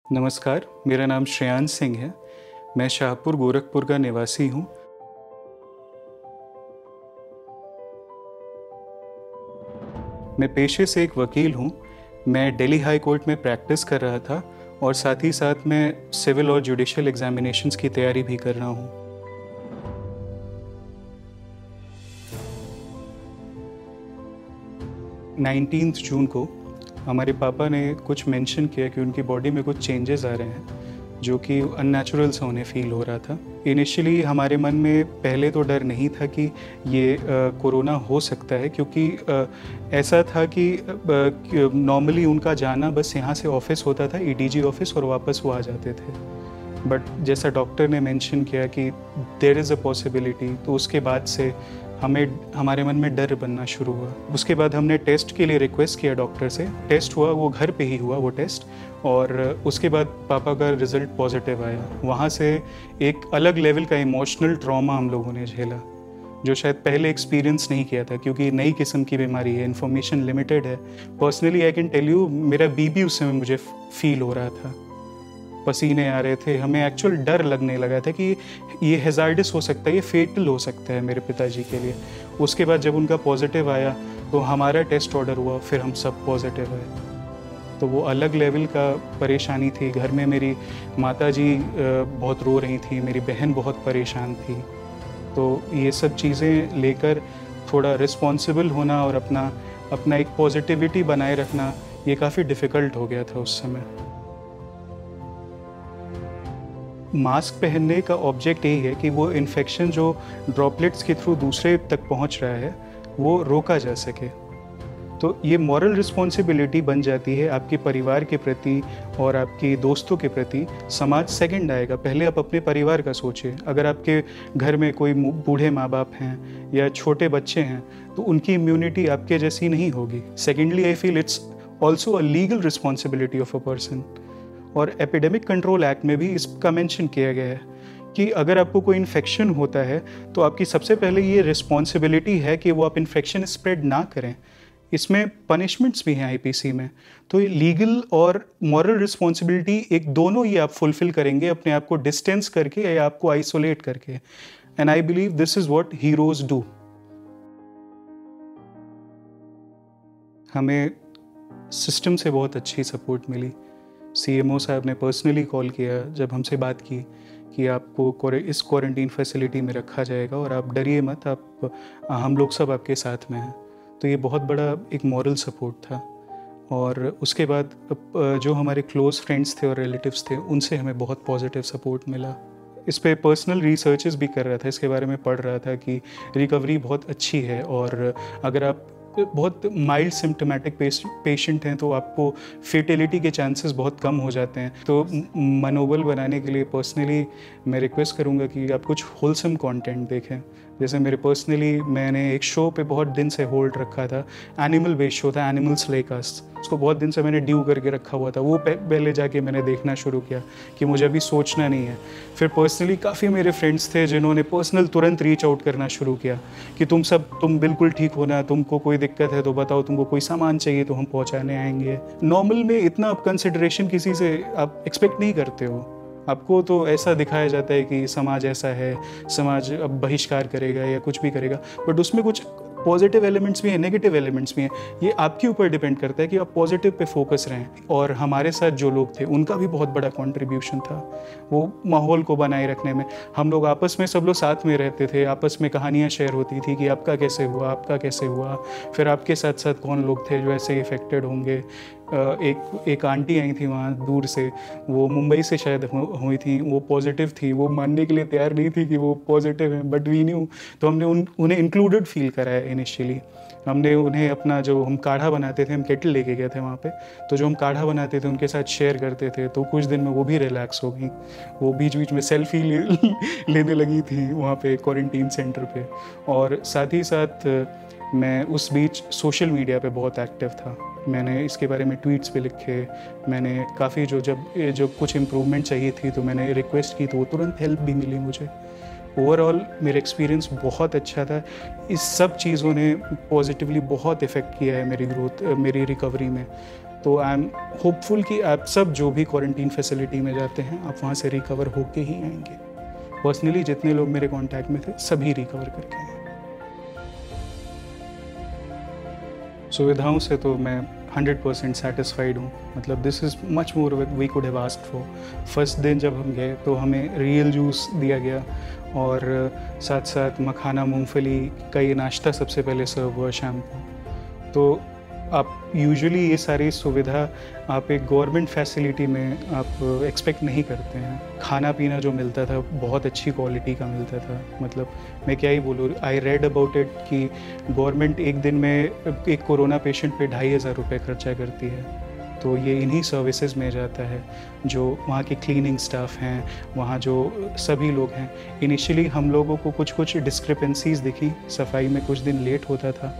नमस्कार, मेरा नाम श्रेयांश सिंह है। मैं शाहपुर, गोरखपुर का निवासी हूँ। मैं पेशे से एक वकील हूँ। मैं दिल्ली हाई कोर्ट में प्रैक्टिस कर रहा था और साथ ही साथ मैं सिविल और जुडिशियल एग्जामिनेशंस की तैयारी भी कर रहा हूँ। नाइनटीन्थ जून को हमारे पापा ने कुछ मेंशन किया कि उनकी बॉडी में कुछ चेंजेस आ रहे हैं जो कि अननेचुरल सा उन्हें फील हो रहा था। इनिशियली हमारे मन में पहले तो डर नहीं था कि ये कोरोना हो सकता है, क्योंकि ऐसा था कि नॉर्मली उनका जाना बस यहाँ से ऑफिस होता था, ईडीजी ऑफिस, और वापस वो आ जाते थे। बट जैसा डॉक्टर ने मेंशन किया कि देयर इज़ अ पॉसिबिलिटी, तो उसके बाद से हमारे मन में डर बनना शुरू हुआ। उसके बाद हमने टेस्ट के लिए रिक्वेस्ट किया डॉक्टर से। टेस्ट हुआ, वो घर पे ही हुआ वो टेस्ट, और उसके बाद पापा का रिज़ल्ट पॉजिटिव आया। वहाँ से एक अलग लेवल का इमोशनल ट्रॉमा हम लोगों ने झेला, जो शायद पहले एक्सपीरियंस नहीं किया था, क्योंकि नई किस्म की बीमारी है, इन्फॉर्मेशन लिमिटेड है। Personally I can tell you, मेरा बीपी उस समय मुझे फील हो रहा था, पसीने आ रहे थे, हमें एक्चुअल डर लगने लगा था कि ये हैज़ार्डस हो सकता है, ये फेटल हो सकता है मेरे पिताजी के लिए। उसके बाद जब उनका पॉजिटिव आया तो हमारा टेस्ट ऑर्डर हुआ, फिर हम सब पॉजिटिव आए। तो वो अलग लेवल का परेशानी थी। घर में मेरी माताजी बहुत रो रही थी, मेरी बहन बहुत परेशान थी। तो ये सब चीज़ें लेकर थोड़ा रिस्पॉन्सिबल होना और अपना एक पॉजिटिविटी बनाए रखना, ये काफ़ी डिफ़िकल्ट हो गया था उस समय। मास्क पहनने का ऑब्जेक्ट यही है कि वो इन्फेक्शन जो ड्रॉपलेट्स के थ्रू दूसरे तक पहुंच रहा है, वो रोका जा सके। तो ये मॉरल रिस्पॉन्सिबिलिटी बन जाती है आपके परिवार के प्रति और आपके दोस्तों के प्रति। समाज सेकंड आएगा, पहले आप अपने परिवार का सोचिए। अगर आपके घर में कोई बूढ़े माँ बाप हैं या छोटे बच्चे हैं, तो उनकी इम्यूनिटी आपके जैसी नहीं होगी। Secondly, I feel it's also a legal responsibility of a person. और एपिडेमिक कंट्रोल एक्ट में भी इसका मेंशन किया गया है कि अगर आपको कोई इन्फेक्शन होता है तो आपकी सबसे पहले ये रिस्पॉन्सिबिलिटी है कि वो आप इन्फेक्शन स्प्रेड ना करें। इसमें पनिशमेंट्स भी हैं आईपीसी में। तो लीगल और मॉरल रिस्पॉन्सिबिलिटी एक दोनों ही आप फुलफिल करेंगे, अपने आप को डिस्टेंस करके या आपको आइसोलेट करके। And I believe this is what heroes do. हमें सिस्टम से बहुत अच्छी सपोर्ट मिली। सीएमओ साहब ने पर्सनली कॉल किया जब हमसे बात की कि आपको इस क्वारंटीन फैसिलिटी में रखा जाएगा और आप डरिए मत, हम लोग सब आपके साथ में हैं। तो ये बहुत बड़ा एक मॉरल सपोर्ट था। और उसके बाद जो हमारे क्लोज फ्रेंड्स थे और रिलेटिव्स थे, उनसे हमें बहुत पॉजिटिव सपोर्ट मिला। इस पे पर्सनल रिसर्चेस भी कर रहा था, इसके बारे में पढ़ रहा था कि रिकवरी बहुत अच्छी है, और अगर आप बहुत माइल्ड सिम्टोमेटिक पेशेंट हैं तो आपको फेटेलिटी के चांसेस बहुत कम हो जाते हैं। तो मनोबल बनाने के लिए पर्सनली मैं रिक्वेस्ट करूंगा कि आप कुछ होलसम कंटेंट देखें। जैसे मैंने एक शो पे बहुत दिन से होल्ड रखा था, एनिमल बेस्ड शो था, एनिमल्स लाइक अस। उसको बहुत दिन से मैंने ड्यू करके रखा हुआ था। वो पहले जाके मैंने देखना शुरू किया कि मुझे अभी सोचना नहीं है। फिर पर्सनली काफ़ी मेरे फ्रेंड्स थे जिन्होंने पर्सनल तुरंत रीच आउट करना शुरू किया कि तुम बिल्कुल ठीक हो ना, तुमको कोई दिक्कत है तो बताओ, तुमको कोई सामान चाहिए तो हम पहुंचाने आएंगे। नॉर्मल में इतना आप कंसिडरेशन किसी से आप एक्सपेक्ट नहीं करते हो। आपको तो ऐसा दिखाया जाता है कि समाज ऐसा है, समाज अब बहिष्कार करेगा या कुछ भी करेगा, बट उसमें कुछ पॉजिटिव एलिमेंट्स भी हैं, नेगेटिव एलिमेंट्स भी हैं। ये आपके ऊपर डिपेंड करता है कि आप पॉजिटिव पे फोकस रहें। और हमारे साथ जो लोग थे उनका भी बहुत बड़ा कंट्रीब्यूशन था वो माहौल को बनाए रखने में। हम लोग आपस में सब लोग साथ में रहते थे, आपस में कहानियाँ शेयर होती थी कि आपका कैसे हुआ, आपका कैसे हुआ, फिर आपके साथ साथ कौन लोग थे जो ऐसे इफेक्टेड होंगे। एक आंटी आई थी वहाँ दूर से, वो मुंबई से शायद हुई थी, वो पॉजिटिव थी। वो मानने के लिए तैयार नहीं थी कि वो पॉजिटिव है, बट वी न्यू। तो हमने उन्हें इंक्लूडेड फील कराया इनिशियली। हमने उन्हें अपना जो हम काढ़ा बनाते थे, हम केटल लेके गए थे वहाँ पे, तो जो हम काढ़ा बनाते थे उनके साथ शेयर करते थे। तो कुछ दिन में वो भी रिलैक्स हो गई। वो बीच बीच में सेल्फी लेने लगी थी वहाँ पे क्वारंटीन सेंटर पे। और साथ ही साथ मैं उस बीच सोशल मीडिया पे बहुत एक्टिव था। मैंने इसके बारे में ट्वीट्स पे लिखे। मैंने काफ़ी जो कुछ इम्प्रूवमेंट चाहिए थी तो मैंने रिक्वेस्ट की, तो वो तुरंत हेल्प भी मिली मुझे। ओवरऑल मेरा एक्सपीरियंस बहुत अच्छा था। इस सब चीज़ों ने पॉजिटिवली बहुत इफ़ेक्ट किया है मेरी ग्रोथ, मेरी रिकवरी में। तो आई एम होपफुल कि आप सब जो भी क्वारंटीन फैसिलिटी में जाते हैं आप वहाँ से रिकवर होके ही आएंगे। पर्सनली जितने लोग मेरे कांटेक्ट में थे सभी रिकवर करके आए। सुविधाओं से तो मैं 100% सेटिस्फाइड हूँ। मतलब this is much more we could have asked for. First दिन जब हम गए तो हमें रियल जूस दिया गया और साथ साथ मखाना मूंगफली का ये नाश्ता सबसे पहले सर्व हुआ शाम को। तो आप यूजुअली ये सारी सुविधा आप एक गवर्नमेंट फैसिलिटी में आप एक्सपेक्ट नहीं करते हैं। खाना पीना जो मिलता था बहुत अच्छी क्वालिटी का मिलता था। मतलब मैं क्या ही बोलूँ, आई रेड अबाउट इट कि गवर्नमेंट एक दिन में एक कोरोना पेशेंट पे 2500 रुपये खर्चा करती है। तो ये इन्हीं सर्विसेज में जाता है। जो वहाँ के क्लीनिंग स्टाफ हैं, वहाँ जो सभी लोग हैं। इनिशियली हम लोगों को कुछ डिस्क्रिपेंसीज दिखी, सफाई में कुछ दिन लेट होता था,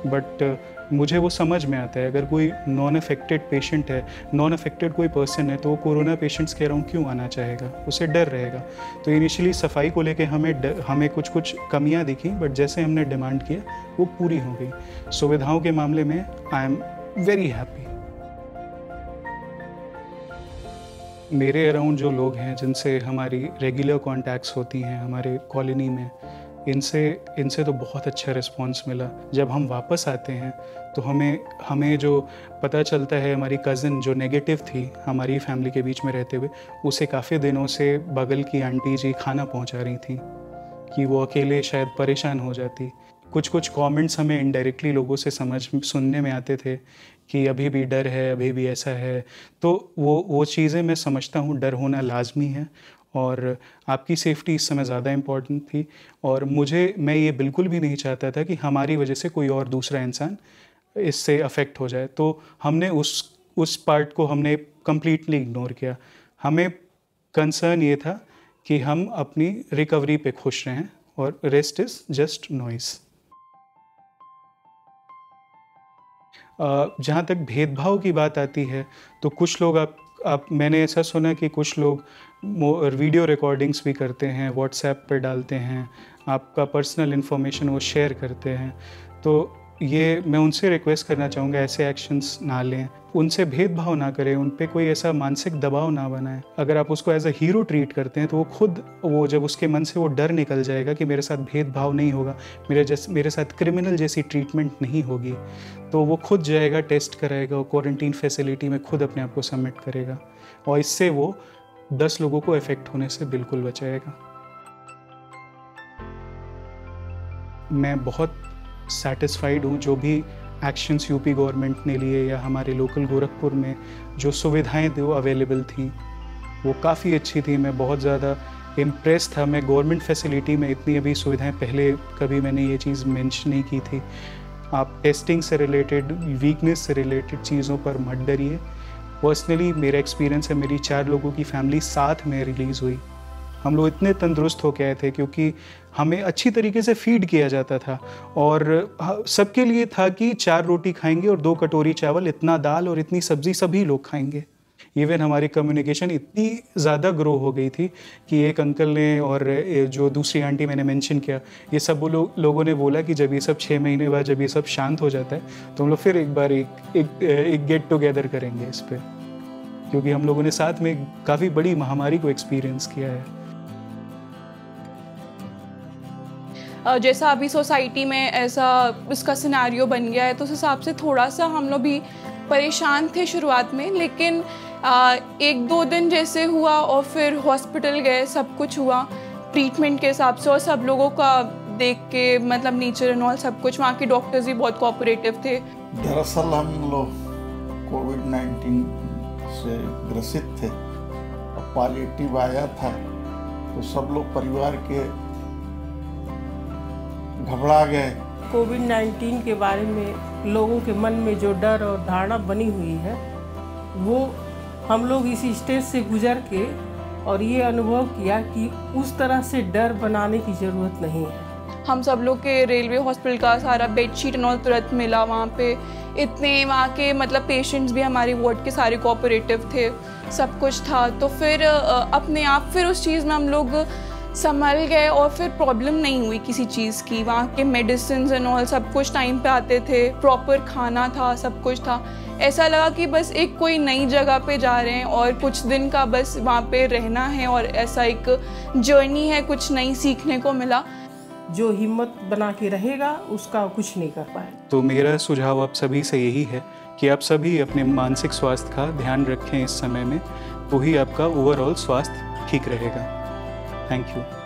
बट मुझे वो समझ में आता है। अगर कोई नॉन अफेक्टेड पेशेंट है, नॉन अफेक्टेड कोई पर्सन है, तो वो कोरोना पेशेंट्स कह रहा हूँ क्यों आना चाहेगा, उसे डर रहेगा। तो इनिशियली सफाई को लेके हमें कुछ कमियाँ दिखी, बट जैसे हमने डिमांड किया वो पूरी हो गई। सुविधाओं के मामले में आई एम वेरी हैप्पी। मेरे अराउंड जो लोग हैं जिनसे हमारी रेगुलर कॉन्टैक्ट्स होती हैं हमारे कॉलोनी में, इनसे तो बहुत अच्छा रिस्पांस मिला। जब हम वापस आते हैं तो हमें जो पता चलता है, हमारी कज़न जो नेगेटिव थी हमारी फैमिली के बीच में रहते हुए, उसे काफ़ी दिनों से बगल की आंटी जी खाना पहुंचा रही थी कि वो अकेले शायद परेशान हो जाती। कुछ कमेंट्स हमें इनडायरेक्टली लोगों से सुनने में आते थे कि अभी भी डर है, अभी भी ऐसा है। तो वो चीज़ें मैं समझता हूँ, डर होना लाजमी है और आपकी सेफ्टी इस समय ज़्यादा इम्पॉर्टेंट थी। और मैं ये बिल्कुल भी नहीं चाहता था कि हमारी वजह से कोई और दूसरा इंसान इससे अफेक्ट हो जाए। तो हमने उस पार्ट को हमने कम्प्लीटली इग्नोर किया। हमें कंसर्न ये था कि हम अपनी रिकवरी पे खुश रहें और रेस्ट इज़ जस्ट नॉइस। जहाँ तक भेदभाव की बात आती है तो कुछ लोग मैंने ऐसा सुना कि कुछ लोग वीडियो रिकॉर्डिंग्स भी करते हैं, व्हाट्सएप पर डालते हैं, आपका पर्सनल इन्फॉर्मेशन वो शेयर करते हैं। तो ये मैं उनसे रिक्वेस्ट करना चाहूँगा, ऐसे एक्शंस ना लें, उनसे भेदभाव ना करें, उन पे कोई ऐसा मानसिक दबाव ना बनाएं। अगर आप उसको एज अ हीरो ट्रीट करते हैं तो वो जब उसके मन से वो डर निकल जाएगा कि मेरे साथ भेदभाव नहीं होगा, मेरे साथ क्रिमिनल जैसी ट्रीटमेंट नहीं होगी, तो वो खुद जाएगा, टेस्ट कराएगा और क्वारंटीन फैसिलिटी में खुद अपने आप को सबमिट करेगा और इससे वो 10 लोगों को इफेक्ट होने से बिल्कुल बचाएगा। मैं बहुत सेटिस्फाइड हूँ जो भी एक्शंस यूपी गवर्नमेंट ने लिए या हमारे लोकल गोरखपुर में जो सुविधाएं वो अवेलेबल थी वो काफ़ी अच्छी थी। मैं बहुत ज़्यादा इम्प्रेस था। मैं गवर्नमेंट फैसिलिटी में इतनी अभी सुविधाएं पहले कभी मैंने ये चीज़ मेंशन नहीं की थी। आप टेस्टिंग से रिलेटेड, वीकनेस से रिलेटेड चीज़ों पर मत डरिए। पर्सनली मेरा एक्सपीरियंस है, मेरी 4 लोगों की फैमिली साथ में रिलीज़ हुई। हम लोग इतने तंदुरुस्त हो गए थे क्योंकि हमें अच्छी तरीके से फीड किया जाता था और सबके लिए था कि 4 रोटी खाएंगे और 2 कटोरी चावल, इतना दाल और इतनी सब्जी सभी लोग खाएंगे। इवन हमारी कम्युनिकेशन इतनी ज़्यादा ग्रो हो गई थी कि एक अंकल ने और जो दूसरी आंटी मैंने मेंशन किया, ये सब लोगों ने बोला कि जब ये सब 6 महीने बाद जब ये सब शांत हो जाता है तो हम लोग फिर एक बार एक गेट टुगेदर करेंगे इस पर, क्योंकि हम लोगों ने साथ में काफ़ी बड़ी महामारी को एक्सपीरियंस किया है। जैसा अभी सोसाइटी में ऐसा इसका सिनेरियो बन गया है तो उस हिसाब से थोड़ा सा हम लोग भी परेशान थे शुरुआत में, लेकिन 1-2 दिन जैसे हुआ और फिर हॉस्पिटल गए, सब कुछ हुआ ट्रीटमेंट के हिसाब से और सब लोगों का देख के, मतलब नेचर एंड ऑल सब कुछ, वहाँ के डॉक्टर्स भी बहुत कोऑपरेटिव थे। दरअसल हम लोग कोविड-19 से ग्रसित थे और पॉजिटिव आया था तो सब लोग परिवार के घबरा गए। कोविड-19 के बारे में लोगों के मन में जो डर और धारणा बनी हुई है वो हम लोग इस स्टेज से गुजर के और ये अनुभव किया कि उस तरह से डर बनाने की ज़रूरत नहीं है। हम सब लोग के रेलवे हॉस्पिटल का सारा बेडशीट एंड ऑल तुरंत मिला वहाँ पे। इतने वहाँ के मतलब पेशेंट्स भी हमारे वार्ड के सारे कोऑपरेटिव थे, सब कुछ था। तो फिर अपने आप फिर उस चीज़ में हम लोग संभल गए और फिर प्रॉब्लम नहीं हुई किसी चीज़ की। वहाँ के मेडिसिन एंड ऑल सब कुछ टाइम पे आते थे, प्रॉपर खाना था, सब कुछ था। ऐसा लगा कि बस एक कोई नई जगह पे जा रहे हैं और कुछ दिन का बस वहाँ पे रहना है और ऐसा एक जर्नी है, कुछ नई सीखने को मिला। जो हिम्मत बना के रहेगा उसका कुछ नहीं कर पाए। तो मेरा सुझाव आप सभी से यही है कि आप सभी अपने मानसिक स्वास्थ्य का ध्यान रखें इस समय में, तो ही आपका ओवरऑल स्वास्थ्य ठीक रहेगा। Thank you.